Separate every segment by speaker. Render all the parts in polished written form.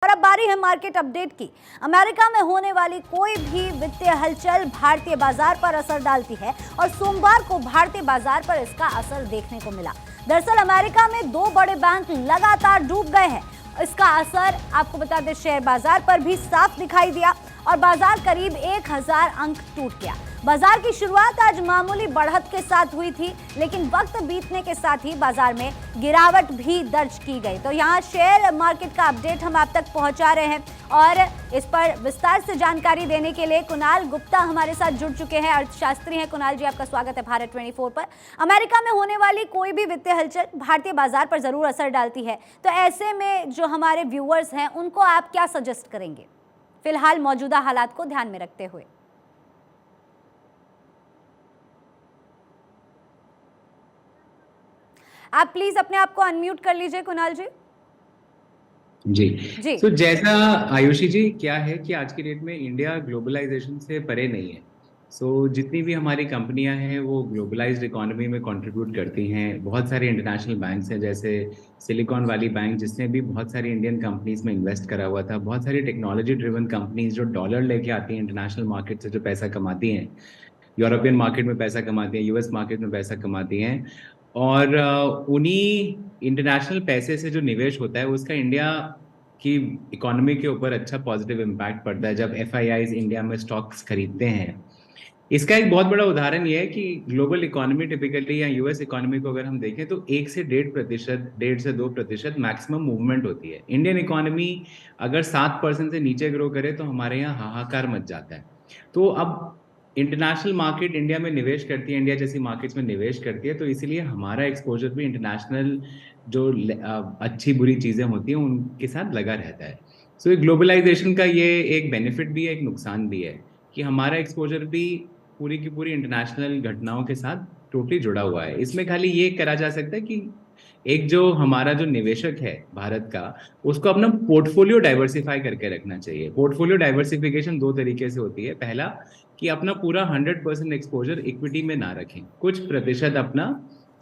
Speaker 1: और अब बारी है मार्केट अपडेट की। अमेरिका में होने वाली कोई भी वित्तीय हलचल भारतीय बाजार पर असर डालती है और सोमवार को भारतीय बाजार पर इसका असर देखने को मिला। दरअसल अमेरिका में दो बड़े बैंक लगातार डूब गए हैं। इसका असर आपको बता दें शेयर बाजार पर भी साफ दिखाई दिया और बाजार करीब 1000 अंक टूट गया। बाजार की शुरुआत आज मामूली बढ़त के साथ हुई थी, लेकिन वक्त बीतने के साथ ही बाजार में गिरावट भी दर्ज की गई। तो यहाँ शेयर मार्केट का अपडेट हम आप तक पहुंचा रहे हैं और इस पर विस्तार से जानकारी देने के लिए कुणाल गुप्ता हमारे साथ जुड़ चुके हैं, अर्थशास्त्री हैं। कुणाल जी, आपका स्वागत है भारत 24 पर। अमेरिका में होने वाली कोई भी वित्तीय हलचल भारतीय बाजार पर जरूर असर डालती है, तो ऐसे में जो हमारे व्यूअर्स हैं उनको आप क्या सजेस्ट करेंगे फिलहाल मौजूदा हालात को ध्यान में रखते हुए? आप प्लीज अपने आप को अनम्यूट कर लीजिए कुणाल जी।
Speaker 2: जी। तो जैसा आयुषी जी, क्या है कि आज की डेट में इंडिया ग्लोबलाइजेशन से परे नहीं है। जितनी भी हमारी कंपनियां हैं वो ग्लोबलाइज्ड इकोनॉमी में कंट्रीब्यूट करती हैं। बहुत सारे इंटरनेशनल बैंक्स हैं, जैसे सिलिकॉन वैली बैंक जिसने भी बहुत सारी इंडियन कंपनीज में इन्वेस्ट करा हुआ था। बहुत सारी टेक्नोलॉजी ड्रिवन कंपनीज जो डॉलर लेके आती हैं इंटरनेशनल मार्केट से, जो पैसा कमाती हैं, यूरोपियन मार्केट में पैसा कमाती हैं, यूएस मार्केट में पैसा कमाती हैं। और उन्हीं इंटरनेशनल पैसे से जो निवेश होता है उसका इंडिया की इकोनॉमी के ऊपर अच्छा पॉजिटिव इम्पैक्ट पड़ता है जब एफआईआईज इंडिया में स्टॉक्स खरीदते हैं। इसका एक बहुत बड़ा उदाहरण ये है कि ग्लोबल इकोनॉमी टिपिकली या यूएस इकोनॉमी को अगर हम देखें तो 1 से 1.5%, 1.5 से 2% मैक्सिमम मूवमेंट होती है। इंडियन इकोनॉमी अगर 7% से नीचे ग्रो करे तो हमारे यहाँ हाहाकार मच जाता है। तो अब इंटरनेशनल मार्केट इंडिया में निवेश करती है, इंडिया जैसी मार्केट्स में निवेश करती है, तो इसीलिए हमारा एक्सपोजर भी इंटरनेशनल जो अच्छी बुरी चीजें होती हैं उनके साथ लगा रहता है। सो ग्लोबलाइजेशन का ये एक बेनिफिट भी है, एक नुकसान भी है कि हमारा एक्सपोजर भी पूरी की पूरी इंटरनेशनल घटनाओं के साथ टोटली जुड़ा हुआ है। इसमें खाली ये करा जा सकता है कि एक जो हमारा जो निवेशक है भारत का, उसको अपना पोर्टफोलियो डाइवर्सिफाई करके रखना चाहिए। पोर्टफोलियो डाइवर्सिफिकेशन दो तरीके से होती है। पहला कि अपना पूरा 100% एक्सपोजर इक्विटी में ना रखें, कुछ प्रतिशत अपना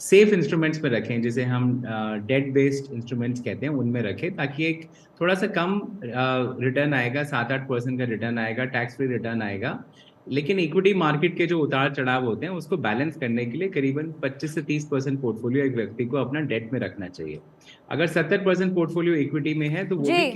Speaker 2: सेफ इंस्ट्रूमेंट्स में रखें, जिसे हम डेट बेस्ड इंस्ट्रूमेंट्स कहते हैं, उनमें रखें, ताकि एक थोड़ा सा कम रिटर्न आएगा, 7-8% का रिटर्न आएगा, टैक्स फ्री रिटर्न आएगा। लेकिन इक्विटी मार्केट के जो उतार चढ़ाव होते हैं उसको बैलेंस करने के लिए करीबन 25 से 30% पोर्टफोलियो एक व्यक्ति को अपना डेट में रखना चाहिए। अगर 70% पोर्टफोलियो इक्विटी में है तो वो भी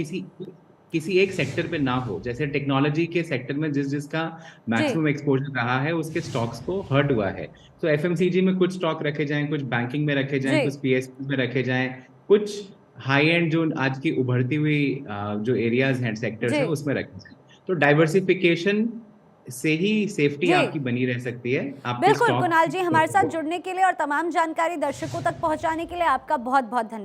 Speaker 2: किसी एक सेक्टर पे ना हो। जैसे टेक्नोलॉजी के सेक्टर में जिसका मैक्सिमम एक्सपोजर रहा है उसके स्टॉक्स को हर्ट हुआ है, तो एफएमसीजी में कुछ स्टॉक रखे जाएं, कुछ बैंकिंग में रखे जाएं, कुछ पीएसयू में रखे जाएं, कुछ हाई एंड जो आज की उभरती हुई जो एरियाज हैं, सेक्टर्स हैं, उसमें रखे जाएं। तो डाइवर्सिफिकेशन से ही सेफ्टी आपकी बनी रह सकती है।
Speaker 1: बिल्कुल कुणाल जी, हमारे साथ जुड़ने के लिए और तमाम जानकारी दर्शकों तक पहुंचाने के लिए आपका बहुत बहुत धन्यवाद।